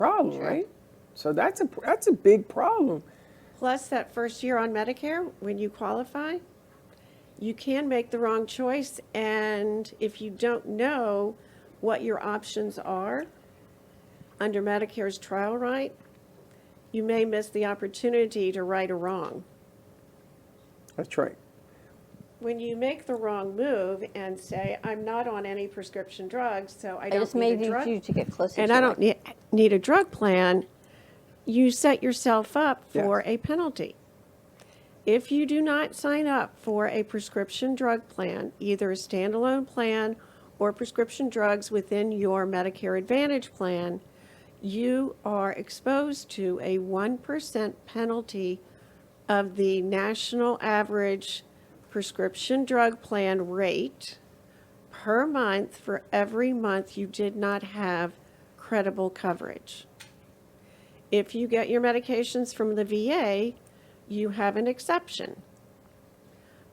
problem, right? So that's a big problem. Plus, that first year on Medicare, when you qualify, you can make the wrong choice. And if you don't know what your options are under Medicare's trial right, you may miss the opportunity to right a wrong. That's right. When you make the wrong move and say, I'm not on any prescription drugs, so I don't just need made a drug, you to get closer and to I don't need a drug plan, you set yourself up for Yes. a penalty. If you do not sign up for a prescription drug plan, either a standalone plan or prescription drugs within your Medicare Advantage plan, you are exposed to a 1% penalty of the national average prescription drug plan rate per month for every month you did not have credible coverage. If you get your medications from the VA, you have an exception.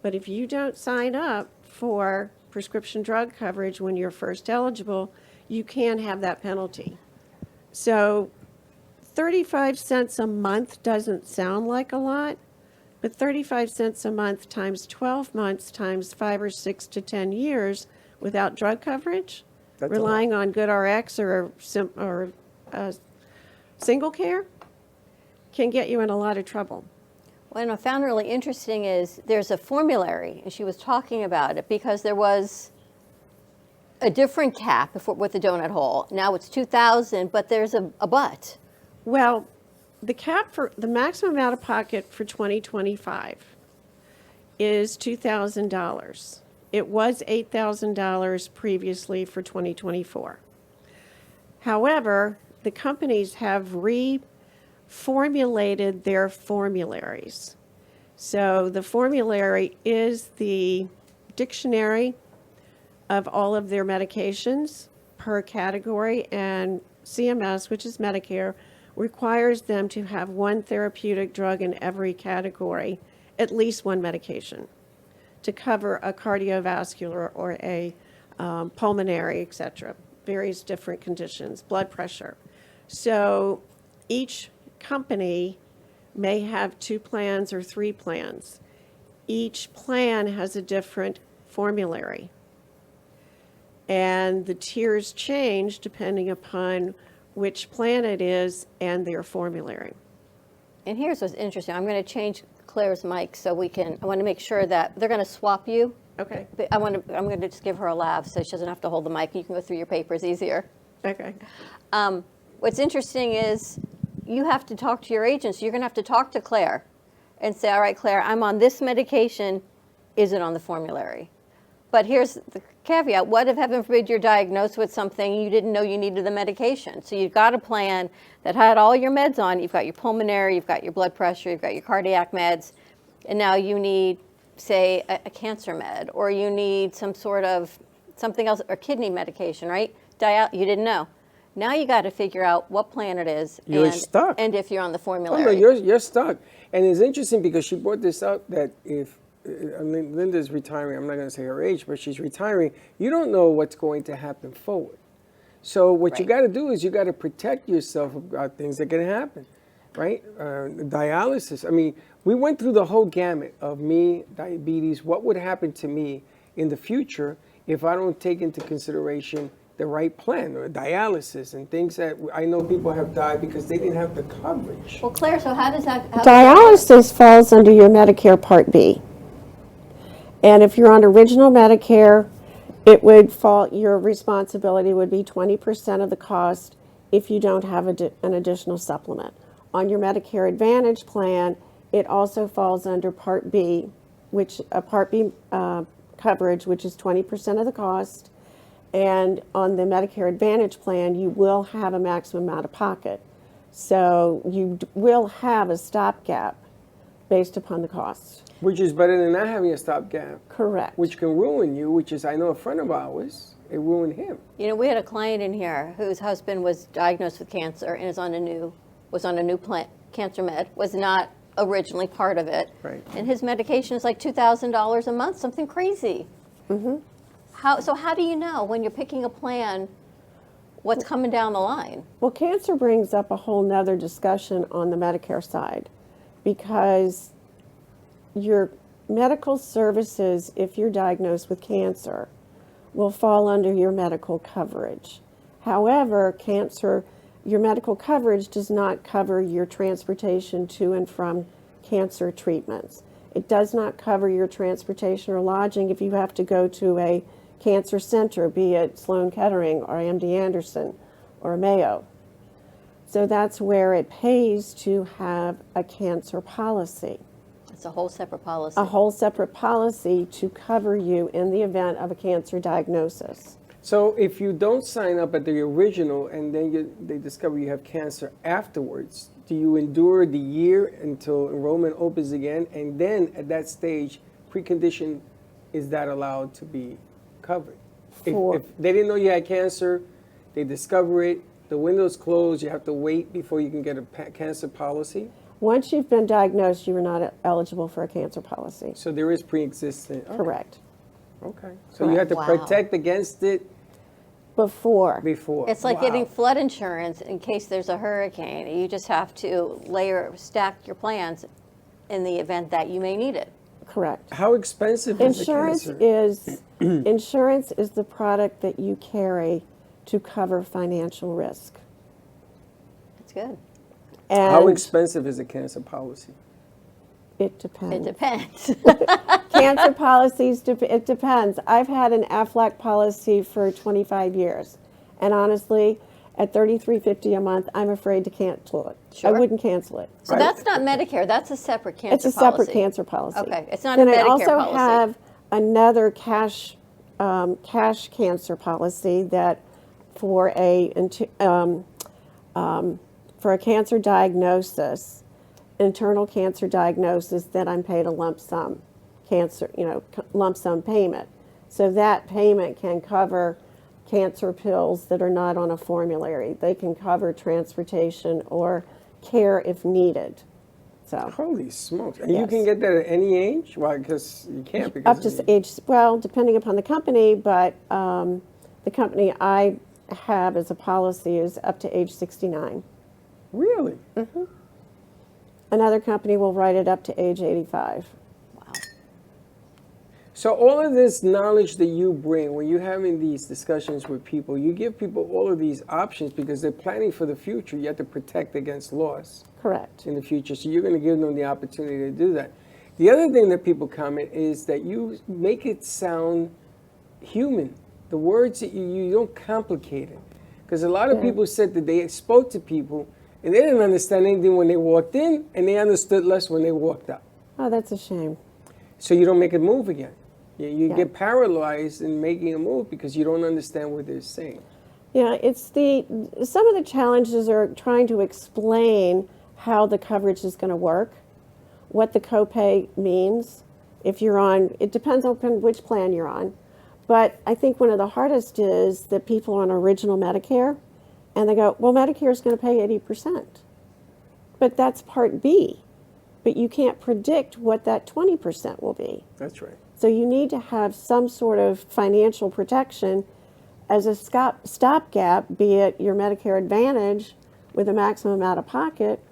But if you don't sign up for prescription drug coverage when you're first eligible, you can have that penalty. So 35 cents a month doesn't sound like a lot, but 35 cents a month times 12 months times 5 or 6 to 10 years without drug coverage, That's a relying on GoodRx or single care, can get you in a lot of trouble. What I found really interesting is there's a formulary, and she was talking about it because there was a different cap with the donut hole. Now it's $2,000, but there's a but. Well, the cap for the maximum out of pocket for 2025 is $2,000. It was $8,000 previously for 2024. However, the companies have reformulated their formularies. So the formulary is the dictionary of all of their medications per category, and CMS, which is Medicare, requires them to have one therapeutic drug in every category, at least one medication, to cover a cardiovascular or a pulmonary, etc., various different conditions, blood pressure. So each company may have 2 plans or 3 plans. Each plan has a different formulary. And the tiers change depending upon which plan it is and their formulary. And here's what's interesting. I'm going to change Claire's mic so I want to make sure that they're going to swap you. Okay. But I'm going to just give her a laugh so she doesn't have to hold the mic. You can go through your papers easier. Okay. What's interesting is you have to talk to your agents. You're going to have to talk to Claire and say, all right, Claire, I'm on this medication. Is it on the formulary? But here's the caveat. What if, heaven forbid, you're diagnosed with something and you didn't know you needed the medication? So you've got a plan that had all your meds on. You've got your pulmonary, you've got your blood pressure, you've got your cardiac meds, and now you need, say, a cancer med, or you need some sort of something else, or kidney medication, right? You didn't know. Now you got to figure out what plan it is. You're stuck. And if you're on the Oh, formulary. no, you're stuck. And it's interesting because she brought this up that if Linda's retiring, I'm not going to say her age, but she's retiring, you don't know what's going to happen forward. So what you got to do is you got to protect yourself about things that can happen, right? Dialysis. I mean, we went through the whole gamut of diabetes, what would happen to me in the future if I don't take into consideration the right plan, or dialysis and things that I know people have died because they didn't have the coverage. Well, Claire, so how does that... Dialysis falls under your Medicare Part B. And if you're on original Medicare, it would fall, your responsibility would be 20% of the cost if you don't have an additional supplement. On your Medicare Advantage plan, it also falls under Part B, which Part B coverage, which is 20% of the cost. And on the Medicare Advantage plan, you will have a maximum out of pocket. So you will have a stopgap based upon the cost. Which is better than not having a stopgap. Correct. Which can ruin you, which is, I know a friend of ours, it ruined him. You know, we had a client in here whose husband was diagnosed with cancer and was on a new cancer med, was not originally part of it. Right. And his medication is like $2,000 a month, something crazy. Mm-hmm. So how do you know when you're picking a plan what's coming down the line. Well, cancer brings up a whole nother discussion on the Medicare side, because your medical services, if you're diagnosed with cancer, will fall under your medical coverage. However, your medical coverage does not cover your transportation to and from cancer treatments. It does not cover your transportation or lodging if you have to go to a cancer center, be it Sloan Kettering or MD Anderson or Mayo. So that's where it pays to have a cancer policy. It's a whole separate policy. A whole separate policy to cover you in the event of a cancer diagnosis. So if you don't sign up at the original and then they discover you have cancer afterwards, do you endure the year until enrollment opens again? And then at that stage, precondition, is that allowed to be covered? If they didn't know you had cancer, they discover it, the window's closed, you have to wait before you can get a cancer policy? Once you've been diagnosed, you are not eligible for a cancer policy. So there is pre-existing. Correct. Okay. So you have to Wow. protect against it Before. before. It's like Wow. getting flood insurance in case there's a hurricane. You just have to stack your plans in the event that you may need it. Correct. How expensive is Insurance the cancer? insurance is the product that you carry to cover financial risk. That's good. And How expensive is a cancer policy? it depends. It depends. Cancer policies, it depends. I've had an Aflac policy for 25 years, and honestly, at $33.50 a month, I'm afraid to cancel it. Sure. I wouldn't cancel it. So that's not Medicare. That's a separate cancer It's a policy. separate cancer policy. Okay, it's not then a Medicare I also policy. have another cash cancer policy that for a cancer diagnosis, internal cancer diagnosis, that I'm paid a lump sum lump sum payment. So that payment can cover cancer pills that are not on a formulary. They can cover transportation or care if needed. So Holy smokes. And you Yes. can get that at any age? Well, because you can't up because to age, well, depending upon the company, but the company I have as a policy is up to age 69. Really? Another company will write it up to age 85. Wow. So all of this knowledge that you bring when you're having these discussions with people, you give people all of these options because they're planning for the future. You have to protect against loss Correct. in the future. So you're going to give them the opportunity to do that. The other thing that people comment is that you make it sound human. The words that you don't complicate it. Because a lot of people said that they spoke to people and they didn't understand anything when they walked in, and they understood less when they walked out. Oh, that's a shame. So you don't make it move again. You Yeah. get paralyzed in making a move because you don't understand what they're saying. Yeah, some of the challenges are trying to explain how the coverage is going to work, what the copay means. If you're on, it depends on which plan you're on. But I think one of the hardest is that people are on original Medicare, and they go, well, Medicare is going to pay 80%. But that's Part B. But you can't predict what that 20% will be. That's right. So you need to have some sort of financial protection as a stopgap, be it your Medicare Advantage with a maximum out of pocket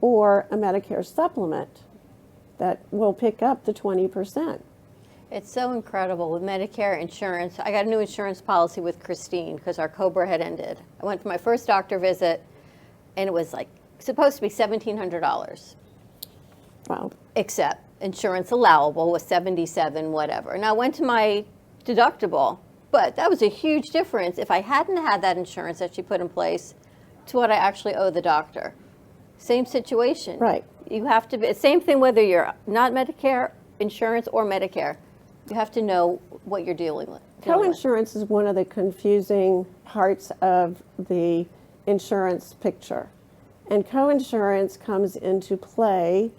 or a Medicare supplement that will pick up the 20%. It's so incredible with Medicare insurance. I got a new insurance policy with Christine because our COBRA had ended. I went for my first doctor visit, and it was like supposed to be $1,700. Wow. Except insurance allowable was $77, whatever. And I went to my deductible, but that was a huge difference if I hadn't had that insurance that she put in place to what I actually owe the doctor. Same situation. Right. You have to be, same thing whether you're not Medicare insurance or Medicare. You have to know what you're dealing with. Coinsurance is one of the confusing parts of the insurance picture. And coinsurance comes into play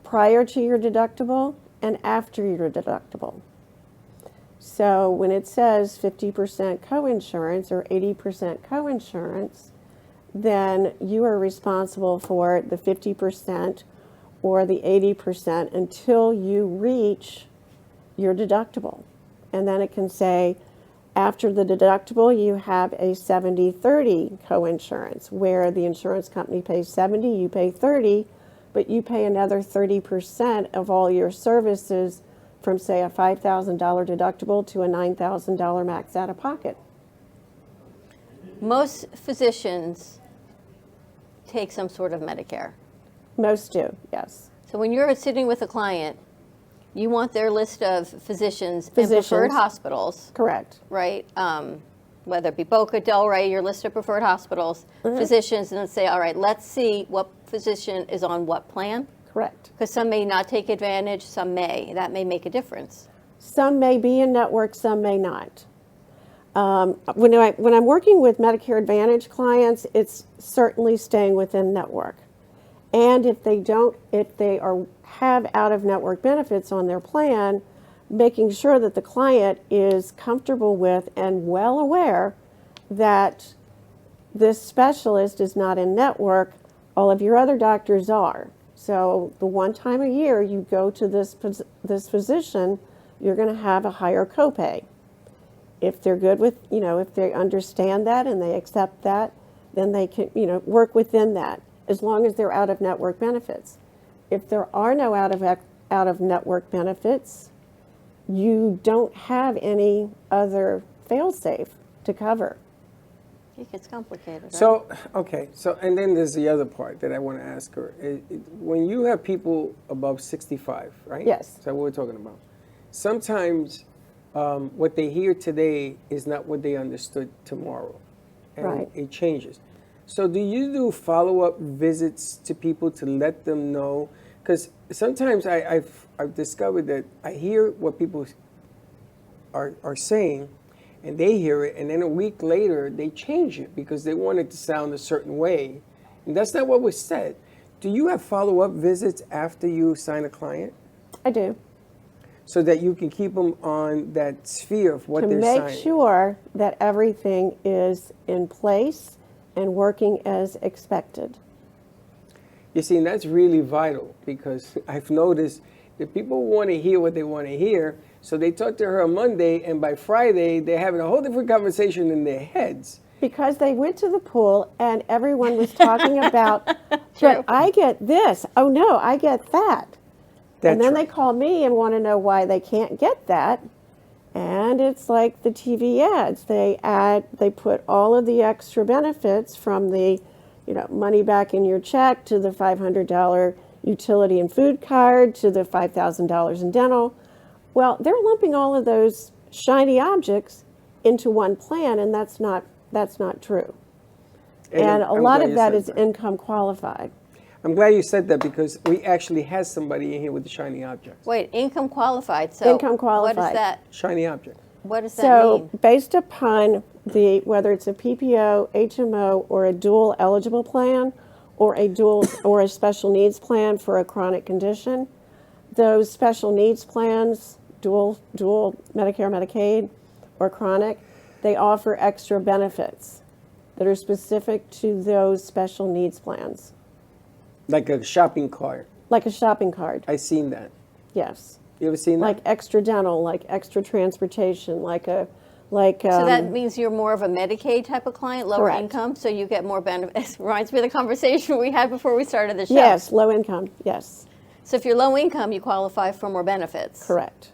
prior to your deductible and after your deductible. So when it says 50% coinsurance or 80% coinsurance, then you are responsible for the 50% or the 80% until you reach your deductible. And then it can say After the deductible, you have a 70-30 coinsurance, where the insurance company pays 70, you pay 30, but you pay another 30% of all your services from, say, a $5,000 deductible to a $9,000 max out of pocket. Most physicians take some sort of Medicare. Most do, yes. So when you're sitting with a client, you want their list of physicians. And preferred hospitals. Correct. Right? Whether it be Boca, Delray, your list of preferred hospitals, physicians, and then say, all right, let's see what physician is on what plan. Correct. Because some may not take advantage, some may. That may make a difference. Some may be in network, some may not. When I'm working with Medicare Advantage clients, it's certainly staying within network. And if they have out-of-network benefits on their plan, making sure that the client is comfortable with and well aware that this specialist is not in network, all of your other doctors are. So the one time a year you go to this physician, you're going to have a higher copay. If they're good with, if they understand that and they accept that, then they can, work within that, as long as they're out-of-network benefits. If there are no out-of-network benefits, you don't have any other fail-safe to cover. It gets complicated. Right? So, okay, and then there's the other part that I want to ask her. When you have people above 65, right? Yes. That's what we're talking about. Sometimes what they hear today is not what they understood tomorrow. And Right. it changes. So do you do follow-up visits to people to let them know? Because sometimes I've discovered that I hear what people are saying, and they hear it, and then a week later they change it because they want it to sound a certain way, and that's not what was said. Do you have follow-up visits after you sign a client, I do. so that you can keep them on that sphere of what they're signing? To make sure that everything is in place and working as expected. You see, and that's really vital, because I've noticed that people want to hear what they want to hear, so they talk to her on Monday, and by Friday, they're having a whole different conversation in their heads. Because they went to the pool and everyone was talking about, but I get this, oh no, I get that. And then they call me and want to know why they can't get that. And it's like the TV ads. They put all of the extra benefits, from the, money back in your check, to the $500 utility and food card, to the $5,000 in dental. Well, they're lumping all of those shiny objects into one plan, and that's not true. And a lot of that is income qualified. I'm glad you said that, because we actually had somebody in here with the shiny objects. Wait, income qualified. So Income qualified. What is that? Shiny object. What does that So mean? based upon whether it's a PPO, HMO, or a dual eligible plan, or a special needs plan for a chronic condition, those special needs plans, dual Medicare, Medicaid, or chronic, they offer extra benefits that are specific to those special needs plans. Like a shopping cart. Like a shopping cart, I seen that. yes. You ever seen that? Like extra dental, like extra transportation, So that means you're more of a Medicaid type of client, lower Correct. income, so you get more benefits. Reminds me of the conversation we had before we started the show. Yes, low income, yes, So if you're low income, you qualify for more benefits. correct.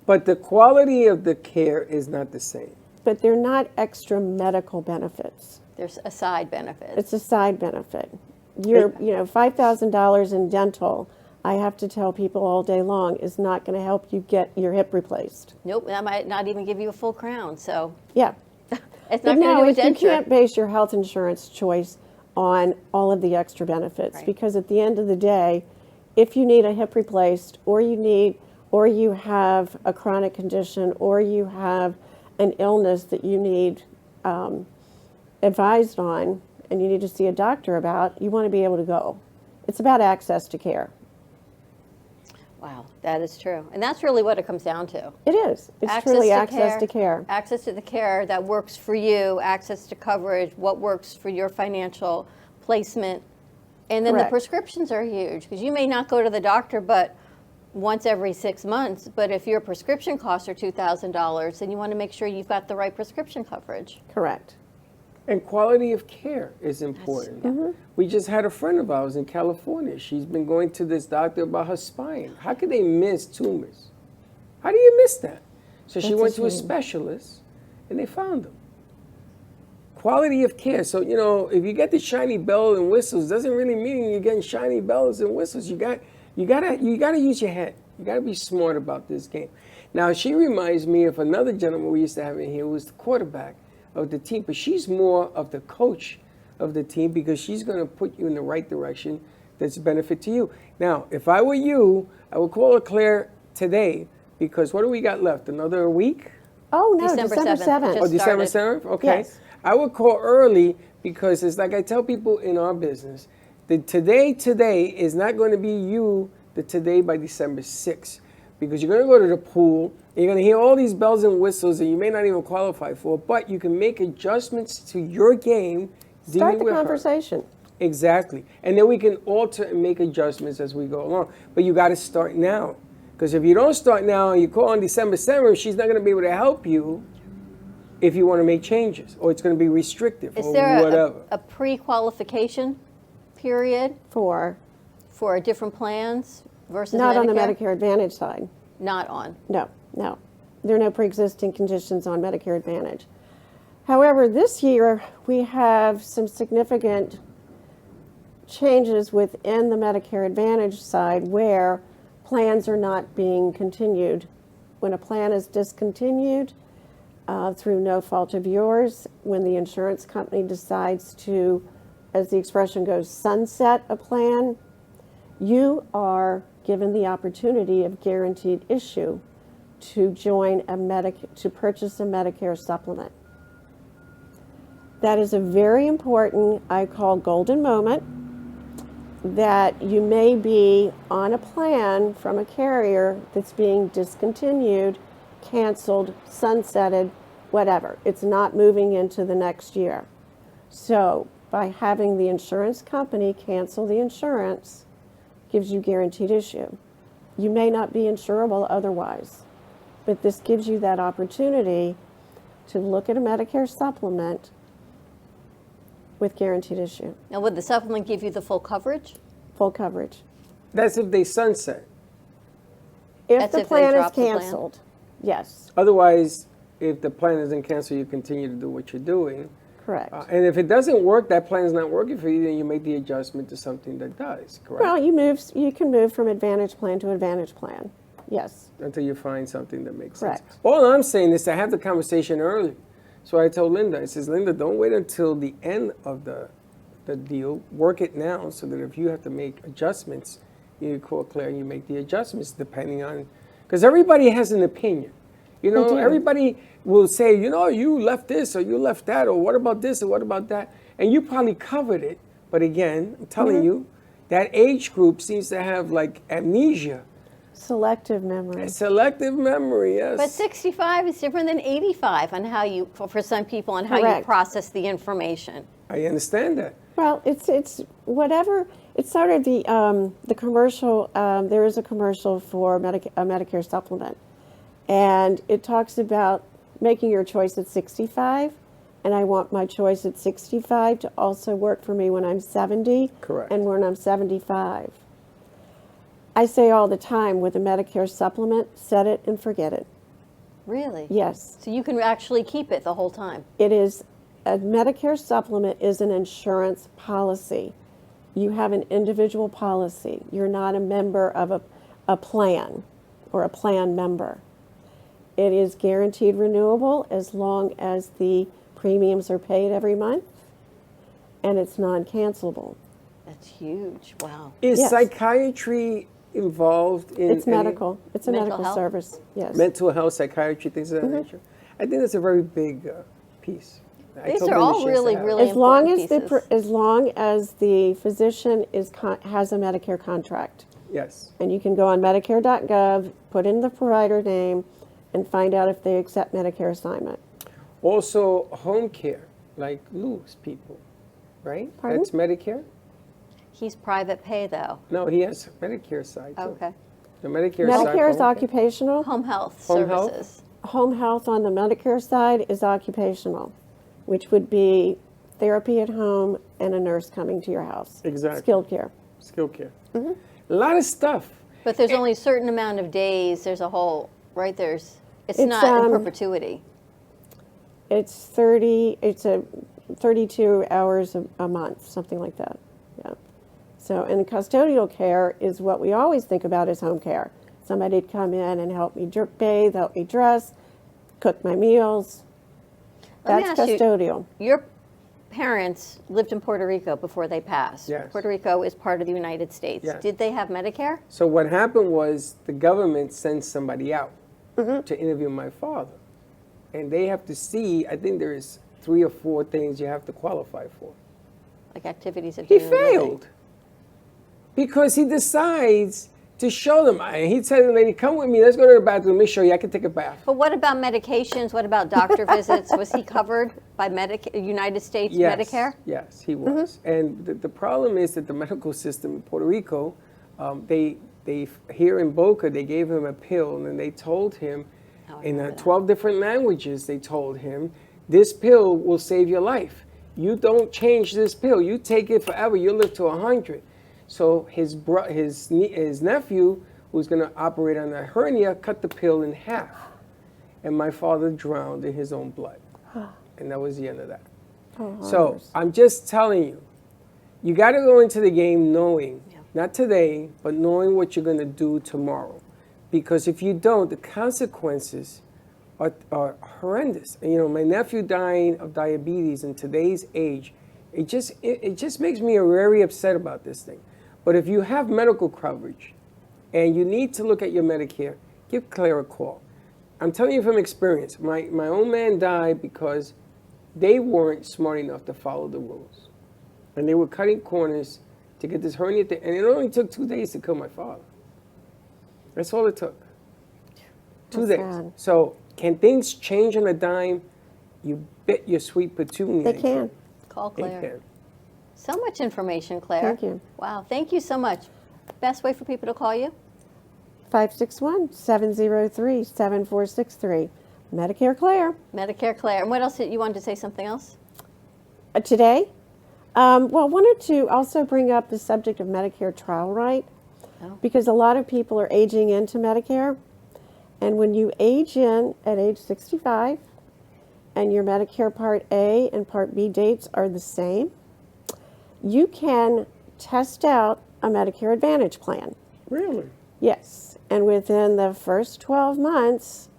But the quality of the care is not the same. But they're not extra medical benefits. There's a side benefit. It's a side benefit. Your, $5,000 in dental, I have to tell people all day long, is not going to help you get your hip replaced. Nope, that might not even give you a full crown. So Yeah. it's But not going no, to do a you denture. can't base your health insurance choice on all of the extra benefits, Right. because at the end of the day, if you need a hip replaced, or you have a chronic condition, or you have an illness that you need advised on, and you need to see a doctor about, you want to be able to go. It's about access to care. Wow, that is true. And that's really what it comes down to. It is. It's truly access to care. Access to the care that works for you, access to coverage, what works for your financial placement. And then Correct. the prescriptions are huge, because you may not go to the doctor, but once every 6 months, but if your prescription costs are $2,000, then you want to make sure you've got the right prescription coverage. Correct. And quality of care is important. We just had a friend of ours in California. She's been going to this doctor about her spine. How could they miss tumors? How do you miss that? So she That's a went to a shame. specialist, and they found them. Quality of care. So, you know, if you get the shiny bells and whistles, doesn't really mean you're getting shiny bells and whistles. You gotta use your head. You gotta be smart about this game. Now, she reminds me of another gentleman we used to have in here who was the quarterback of the team, but she's more of the coach of the team because she's going to put you in the right direction that's a benefit to you. Now, if I were you, I would call Claire today because what do we got left? Another week? Oh, no, December December 7th. 7th. Just Oh, December started. 7th? Okay. Yes. I would call early because it's like I tell people in our business, the today is not going to be you the today by December 6th because you're going to go to the pool and you're going to hear all these bells and whistles that you may not even qualify for, but you can make adjustments to your game. Start dealing the with her. conversation. Exactly. And then we can alter and make adjustments as we go along. But you got to start now. Because if you don't start now and you call on December 7th, she's not going to be able to help you if you want to make changes. Or it's going to be restrictive Is or there whatever. a pre-qualification period For for different plans versus not Medicare? on the Medicare Advantage side. Not on. No. There are no pre-existing conditions on Medicare Advantage. However, this year we have some significant changes within the Medicare Advantage side where plans are not being continued. When a plan is discontinued through no fault of yours, when the insurance company decides to, as the expression goes, sunset a plan, you are given the opportunity of guaranteed issue to join to purchase a Medicare supplement. That is a very important, I call golden moment, that you may be on a plan from a carrier that's being discontinued, canceled, sunsetted, whatever. It's not moving into the next year. So by having the insurance company cancel the insurance gives you guaranteed issue. You may not be insurable otherwise, but this gives you that opportunity to look at a Medicare supplement with guaranteed issue, Now, would the supplement give you the full coverage? full coverage. That's if they sunset. If That's the if they plan is drop the plan? canceled, yes, Otherwise, if the plan isn't canceled, you continue to do what you're doing. correct. And if it doesn't work, that plan is not working for you, then you make the adjustment to something that does, correct? Well, you can move from Advantage plan to Advantage plan, yes. Until you find something that makes sense. Correct. All I'm saying is to have the conversation early. So I told Linda, I says, Linda, don't wait until the end of the deal. Work it now so that if you have to make adjustments, you call Claire and you make the adjustments depending on, because everybody has an opinion. You They know, do. everybody will say, you know, you left this or you left that, or what about this or what about that? And you probably covered it. But again, I'm telling you, that age group seems to have like amnesia. Selective memory. Selective memory, yes. But 65 is different than 85 on how you, for some people, on how you Correct. process the information. I understand that. Well, it's whatever. It's sort of the commercial. There is a commercial for a Medicare supplement, and it talks about making your choice at 65, and I want my choice at 65 to also work for me when I'm 70, Correct. and when I'm 75. I say all the time with a Medicare supplement, set it and forget it. Really? Yes. So you can actually keep it the whole time. It is, a Medicare supplement is an insurance policy. You have an individual policy. You're not a member of a plan or a plan member. It is guaranteed renewable as long as the premiums are paid every month, and it's non-cancelable. That's huge. Wow. Is Yes. psychiatry involved in It's any medical. It's a Mental medical health? service. Yes. mental health, psychiatry, things of that nature? I think that's a very big piece. I These told are Linda all she has to really, have it. really As long important as pieces. as long as the physician has a Medicare contract. Yes. And you can go on Medicare.gov, put in the provider name, and find out if they accept Medicare assignment. Also, home care, like Lou's people, right? Pardon? That's Medicare? He's private pay, though. No, he has Medicare side too. Okay. The Medicare Medicare is side, occupational. Home health Home health? services. Home health on the Medicare side is occupational, which would be therapy at home and a nurse coming to your house. Exactly. Skilled care. Skill care. A lot of stuff. But there's only a certain amount of days. There's a whole, right? It's It's, not in perpetuity. It's 32 hours a month, something like that. Yeah. So, and custodial care is what we always think about as home care. Somebody'd come in and help me bathe, help me dress, cook my meals. Let me That's ask you, custodial. Your parents lived in Puerto Rico before they passed. Yes. Puerto Rico is part of the United States. Yes. Did they have Medicare? So what happened was the government sent somebody out to interview my father. And they have to see, I think there is 3 or 4 things you have to qualify for. Like activities of He daily living? failed. Because he decides to show them. And he said to the lady, come with me, let's go to the bathroom, let me show you, I can take a bath. But what about medications? What about doctor visits? Was he covered by United States Medicare? Yes, he was. And the problem is that the medical system in Puerto Rico, they here in Boca, they gave him a pill and they told him in 12 different languages, they told him, this pill will save your life. You don't change this pill. You take it forever. You'll live to 100. So his nephew, who's going to operate on a hernia, cut the pill in half. And my father drowned in his own blood. And that was the end of that. So I'm just telling you, you got to go into the game knowing, not today, but knowing what you're going to do tomorrow. Because if you don't, the consequences are horrendous. And, you know, my nephew dying of diabetes in today's age, it just makes me very upset about this thing. But if you have medical coverage and you need to look at your Medicare, give Claire a call. I'm telling you from experience, my own man died because they weren't smart enough to follow the rules. And they were cutting corners to get this hernia thing. And it only took 2 days to kill my father. That's all it took. 2 days. Sad. So can things change on a dime? You bet your sweet petunia. They can. Call They Claire. can. So much information, Claire. Thank you. Wow, thank you so much. Best way for people to call you? 561-703-7463. Medicare Claire. Medicare-Clare. And what else? You wanted to say something else? Today, well, wanted to also bring up the subject of Medicare trial right, because a lot of people are aging into Medicare. And when you age in at age 65 and your Medicare Part A and Part B dates are the same, you can test out a Medicare Advantage plan. Really? Yes. And within the first 12 months,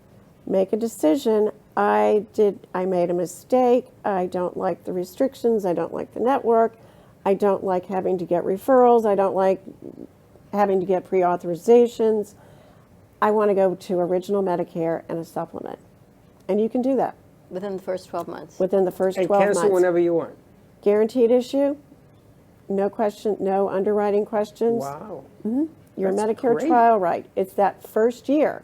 make a decision. I made a mistake. I don't like the restrictions. I don't like the network. I don't like having to get referrals. I don't like having to get pre-authorizations. I want to go to original Medicare and a supplement. And you can do that Within the first 12 months. within the first And 12 cancel months. whenever you want. Guaranteed issue. No question, no underwriting questions. Wow. Your That's Medicare great. trial right. It's that first year.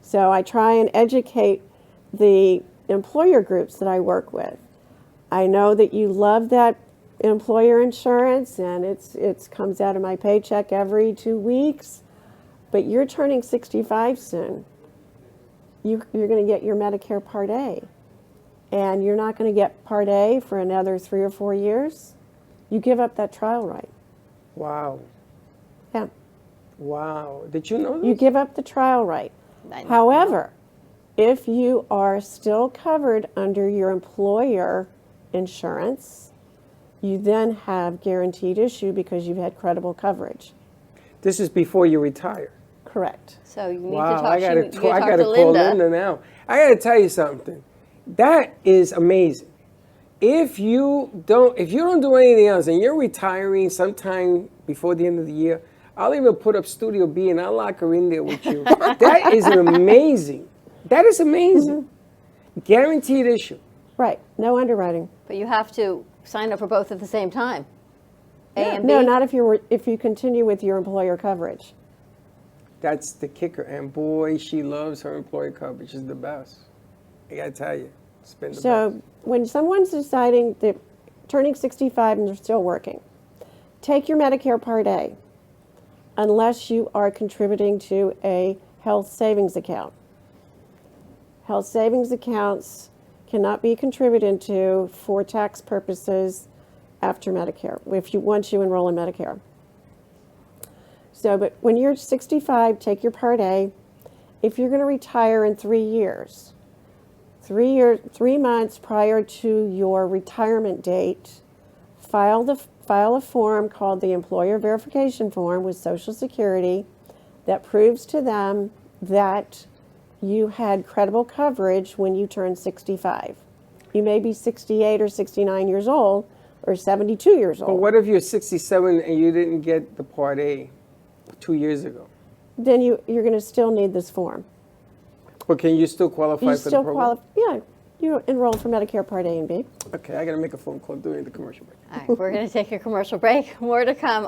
So I try and educate the employer groups that I work with. I know that you love that employer insurance and it comes out of my paycheck every 2 weeks, but you're turning 65 soon. You're going to get your Medicare Part A, and you're not going to get Part A for another 3 or 4 years. You give up that trial right. Wow. Yeah. Wow. Did you know this? You give up the trial right. I know. However, if you are still covered under your employer insurance, you then have guaranteed issue because you've had credible coverage. This is before you retire. Correct. So you need Wow. to talk, I gotta you talk talk to to Linda. Linda now. I gotta tell you something. That is amazing. If you don't do anything else and you're retiring sometime before the end of the year, I'll even put up Studio B and I'll lock her in there with you. That is amazing. That is amazing. Guaranteed issue. Right. No underwriting. But you have to sign up for both at the same time. A and B? No, not if you continue with your employer coverage. That's the kicker. And boy, she loves her employer coverage. It's the best. I gotta tell you, it's been the So best. when someone's deciding they're turning 65 and they're still working, take your Medicare Part A. unless you are contributing to a health savings account. Health savings accounts cannot be contributed to for tax purposes after Medicare, once you enroll in Medicare. So, but when you're 65, take your Part A. If you're going to retire in 3 years, 3 months prior to your retirement date, file a form called the Employer Verification Form with Social Security that proves to them that you had credible coverage when you turned 65. You may be 68 or 69 years old or 72 years old. But what if you're 67 and you didn't get the Part A 2 years ago? Then you're going to still need this form. But can you still qualify for the program? Yeah, you enroll for Medicare Part A and B. Okay, I got to make a phone call during the commercial break. All right, we're going to take a commercial break. More to come.